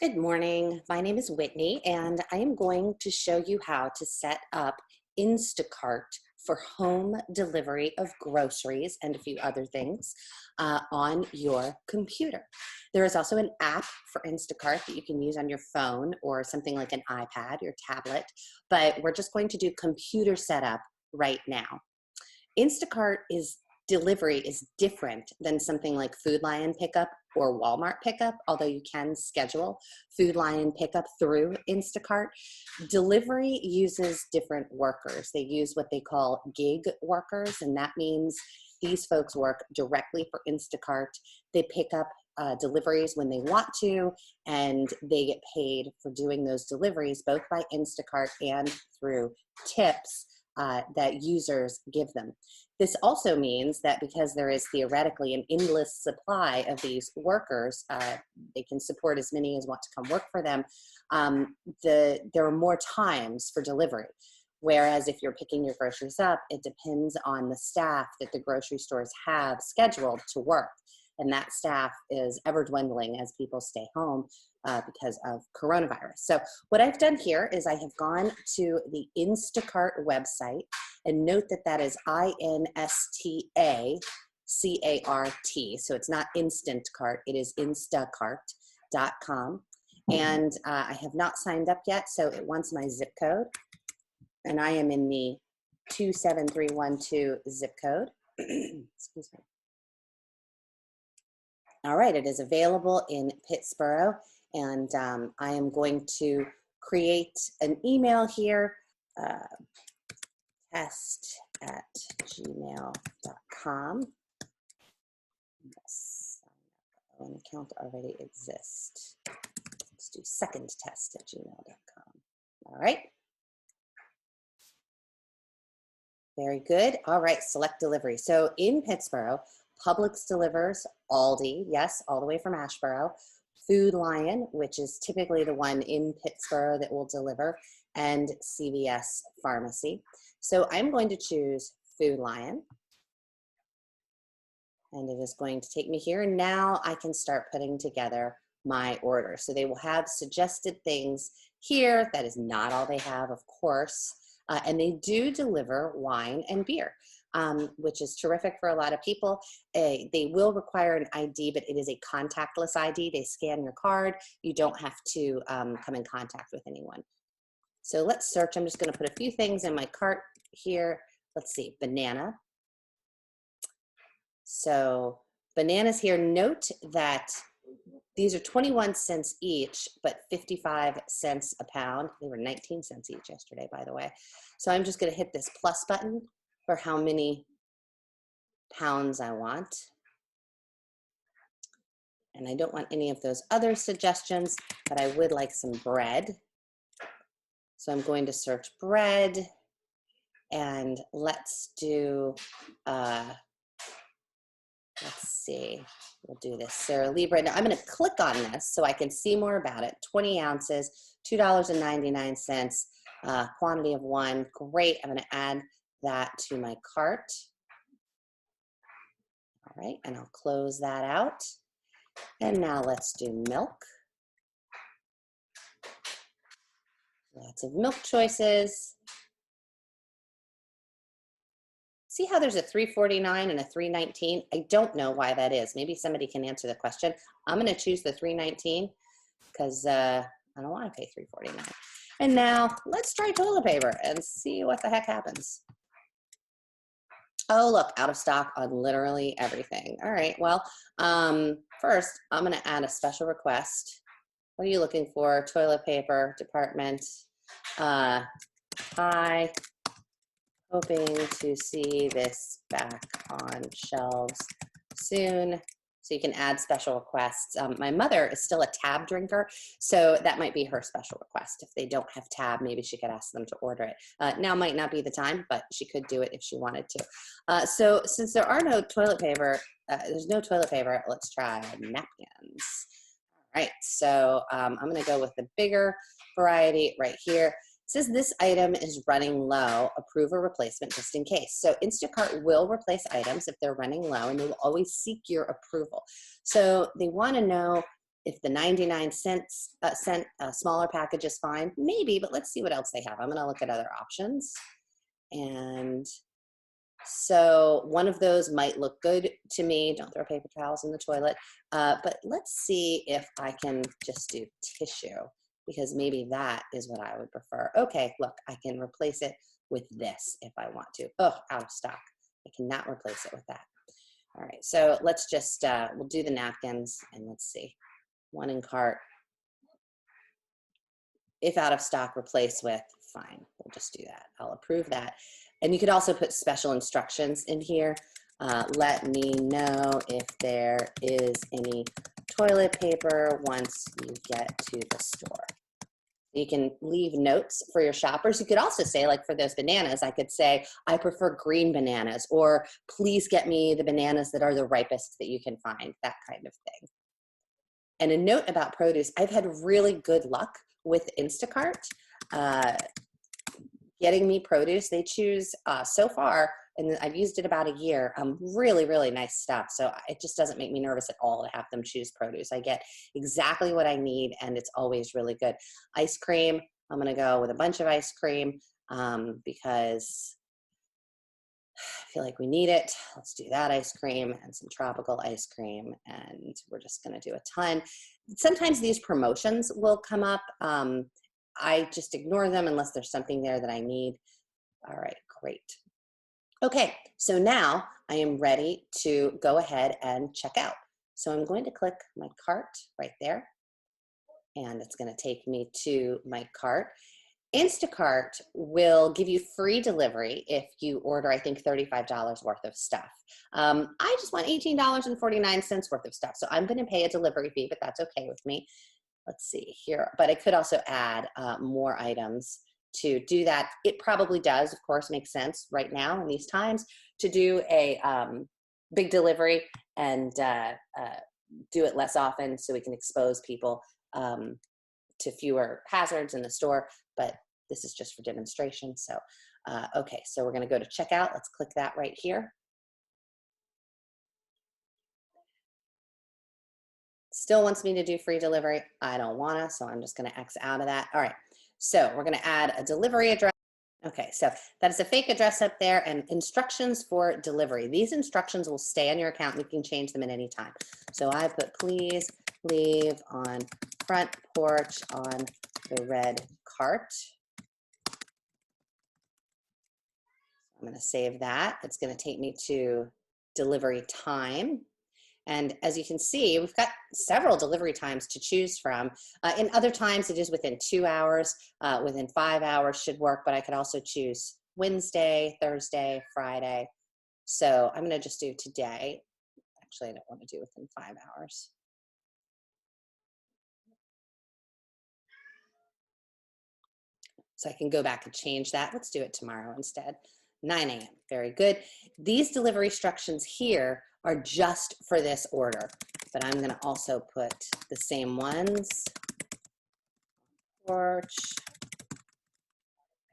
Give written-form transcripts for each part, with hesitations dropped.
Good morning. My name is Whitney, and I am going to show you how to set up Instacart for home delivery of groceries and a few other things on your computer. There is also an app for Instacart that you can use on your phone or something like an iPad or tablet, but we're just going to do computer setup right now. Instacart is delivery is different than something like Food Lion pickup or Walmart pickup, although you can schedule Food Lion pickup through Instacart. Delivery uses different workers. They use what they call gig workers, and that means these folks work directly for Instacart. They pick up deliveries when they want to, and they get paid for doing those deliveries both by Instacart and through tips that users give them. This also means that because there is theoretically an endless supply of these workers, they can support as many as want to come work for them, there are more times for delivery. Whereas if you're picking your groceries up, it depends on the staff that the grocery stores have scheduled to work. And that staff is ever dwindling as people stay home because of coronavirus. So what I've done here is I have gone to the Instacart website, and note that that is INSTACART. So it's not Instant Cart, it is instacart.com. And I have not signed up yet, so it wants my zip code. And I am in the 27312 zip code. Excuse me. All right, it is available in Pittsburgh, and I am going to create an email here, test@gmail.com. Yes, an account already exists. Let's do secondtest@gmail.com. All right. Very good. All right, select delivery. So in Pittsburgh, Publix delivers, Aldi, yes, all the way from Ashboro, Food Lion, which is typically the one in Pittsburgh that will deliver, and CVS Pharmacy. So I'm going to choose Food Lion, and it is going to take me here. And now I can start putting together my order. So they will have suggested things here. That is not all they have, of course. And they do deliver wine and beer, which is terrific for a lot of people. They will require an ID, but it is a contactless ID. They scan your card. You don't have to come in contact with anyone. So let's search. I'm just going to put a few things in my cart here. Let's see, banana. So bananas here. Note that these are 21 cents each, but 55 cents a pound. They were 19 cents each yesterday, by the way. So I'm just going to hit this plus button for how many pounds I want. And I don't want any of those other suggestions, but I would like some bread. So I'm going to search bread, and let's do, let's see, we'll do this Sara Lee bread. Now I'm going to click on this so I can see more about it. 20 ounces, $2.99, quantity of one. Great. I'm going to add that to my cart. All right, and I'll close that out. And now let's do milk. Lots of milk choices. See how there's a $3.49 and a $3.19? I don't know why that is. Maybe somebody can answer the question. I'm going to choose the $3.19 because I don't want to pay $3.49. And now let's try toilet paper and see what the heck happens. Oh, look, out of stock on literally everything. All right, well, first I'm going to add a special request. What are you looking for? Toilet paper department. Hi. Hoping to see this back on shelves soon. So you can add special requests. My mother is still a Tab drinker, so that might be her special request. If they don't have Tab, maybe she could ask them to order it. Now might not be the time, but she could do it if she wanted to. So since there are no toilet paper, there's no toilet paper, let's try napkins. All right, so I'm gonna go with the bigger variety right here. It says this item is running low, approve a replacement just in case. So Instacart will replace items if they're running low, and they will always seek your approval. So they want to know If the 99 cent smaller package is fine, maybe, but let's see what else they have. I'm gonna look at other options. And so one of those might look good to me. Don't throw paper towels in the toilet. But let's see if I can just do tissue, because maybe that is what I would prefer. Okay, look, I can replace it with this if I want to. Oh, out of stock. I cannot replace it with that. All right, so let's just, we'll do the napkins and let's see. One in cart. If out of stock, replace with, fine, we'll just do that. I'll approve that. And you could also put special instructions in here. Let me know if there is any toilet paper once you get to the store. You can leave notes for your shoppers. You could also say, like for those bananas, I could say, I prefer green bananas, or please get me the bananas that are the ripest that you can find, that kind of thing. And a note about produce, I've had really good luck with Instacart getting me produce. They choose so far, and I've used it about a year, really, really nice stuff. So it just doesn't make me nervous at all to have them choose produce. I get exactly what I need, and it's always really good. Ice cream, I'm gonna go with a bunch of ice cream because I feel like we need it. Let's do that ice cream and some tropical ice cream, and we're just gonna do a ton. Sometimes these promotions will come up. I just ignore them unless there's something there that I need. All right, great. Okay, so now I am ready to go ahead and check out. So I'm going to click my cart right there, and it's gonna take me to my cart. Instacart will give you free delivery if you order, I think, $35 worth of stuff. I just want $18.49 worth of stuff. So I'm gonna pay a delivery fee, but that's okay with me. Let's see here, but I could also add more items to do that. It probably does, of course, make sense right now in these times to do a big delivery and do it less often so we can expose people to fewer hazards in the store, but this is just for demonstration. So, okay, so we're gonna go to checkout. Let's click that right here. Still wants me to do free delivery. I don't wanna, so I'm just gonna X out of that. All right, so we're gonna add a delivery address. Okay, so that is a fake address up there, and instructions for delivery. These instructions will stay on your account and you can change them at any time. So I put, please leave on front porch on the red cart. I'm gonna save that. It's gonna take me to delivery time. And as you can see, we've got several delivery times to choose from. In other times, it is within 2 hours, within 5 hours should work, but I could also choose Wednesday, Thursday, Friday. So I'm gonna just do today. Actually, I don't wanna do within 5 hours. So I can go back and change that. Let's do it tomorrow instead. 9 a.m. Very good. These delivery instructions here are just for this order, but I'm going to also put the same ones. Porch.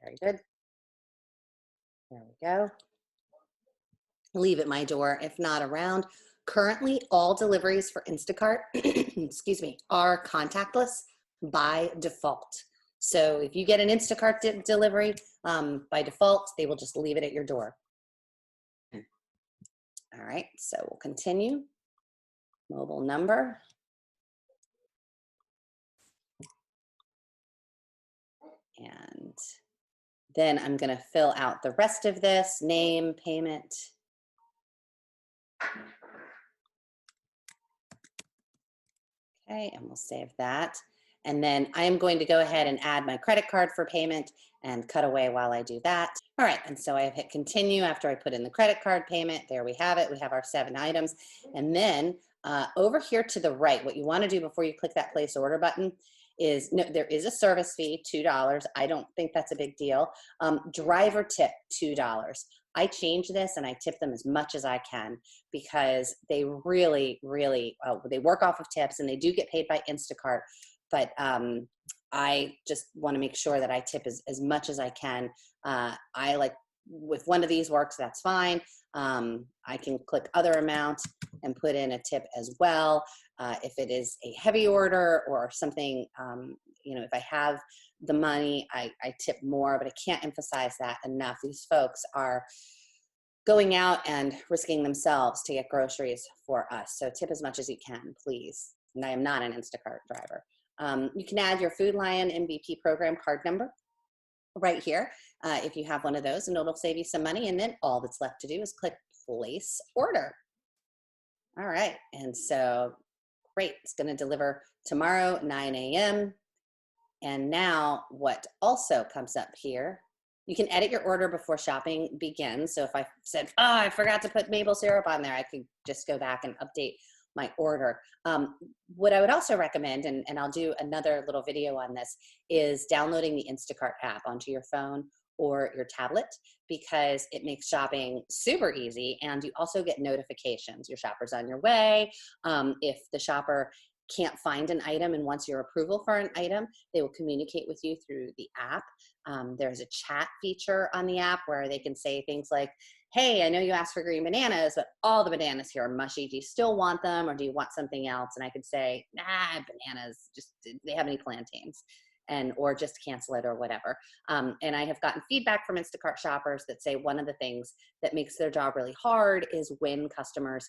Very good. There we go. Leave at my door if not around. Currently, all deliveries for Instacart, excuse me, are contactless by default. So if you get an Instacart delivery, by default, they will just leave it at your door. All right, so we'll continue. Mobile number. And then I'm going to fill out the rest of this, name, payment. Okay, and we'll save that. And then I am going to go ahead and add my credit card for payment and cut away while I do that. All right, and so I have hit continue after I put in the credit card payment. There we have it. We have our 7 items. And then over here to the right, what you want to do before you click that place order button is, no, there is a service fee, $2. I don't think that's a big deal. Driver tip, $2. I change this and I tip them as much as I can because they really, really, they work off of tips and they do get paid by Instacart. But I just want to make sure that I tip as much as I can. I like, if one of these works, that's fine. I can click other amount and put in a tip as well. If it is a heavy order or something, if I have the money, I tip more, but I can't emphasize that enough. These folks are going out and risking themselves to get groceries for us. So tip as much as you can, please. And I am not an Instacart driver. You can add your Food Lion MVP program card number right here if you have one of those, and it'll save you some money. And then all that's left to do is click place order. All right. And so great. It's going to deliver tomorrow, 9 a.m. And now what also comes up here, you can edit your order before shopping begins. So if I said, oh, I forgot to put maple syrup on there, I could just go back and update my order. What I would also recommend, and I'll do another little video on this, is downloading the Instacart app onto your phone or your tablet, because it makes shopping super easy, and you also get notifications. Your shopper's on your way. If the shopper can't find an item and wants your approval for an item, they will communicate with you through the app. There's a chat feature on the app where they can say things like, hey, I know you asked for green bananas, but all the bananas here are mushy. Do you still want them, or do you want something else? And I could say, nah, bananas, just, do they have any plantains? Or just cancel it or whatever. And I have gotten feedback from Instacart shoppers that say one of the things that makes their job really hard is when customers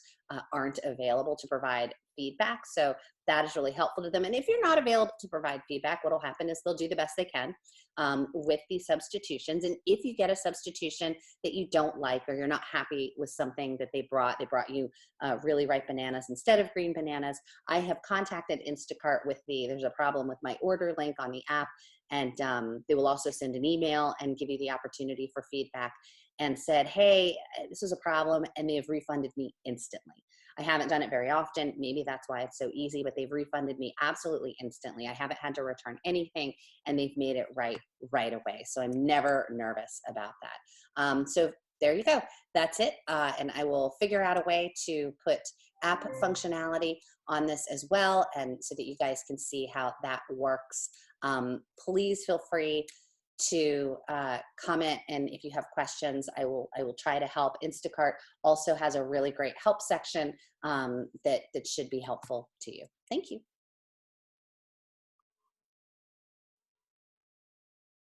aren't available to provide feedback. So that is really helpful to them. And if you're not available to provide feedback, what will happen is they'll do the best they can with these substitutions. And if you get a substitution that you don't like, or you're not happy with something that they brought you really ripe bananas instead of green bananas, I have contacted Instacart with there's a problem with my order link on the app, and they will also send an email and give you the opportunity for feedback, and said, hey, this is a problem, and they have refunded me instantly. I haven't done it very often. Maybe that's why it's so easy, but they've refunded me absolutely instantly. I haven't had to return anything, and they've made it right away. So I'm never nervous about that. So there you go. That's it. And I will figure out a way to put app functionality on this as well, and so that you guys can see how that works. Please feel free to comment, and if you have questions, I will try to help. Instacart also has a really great help section that should be helpful to you. Thank you.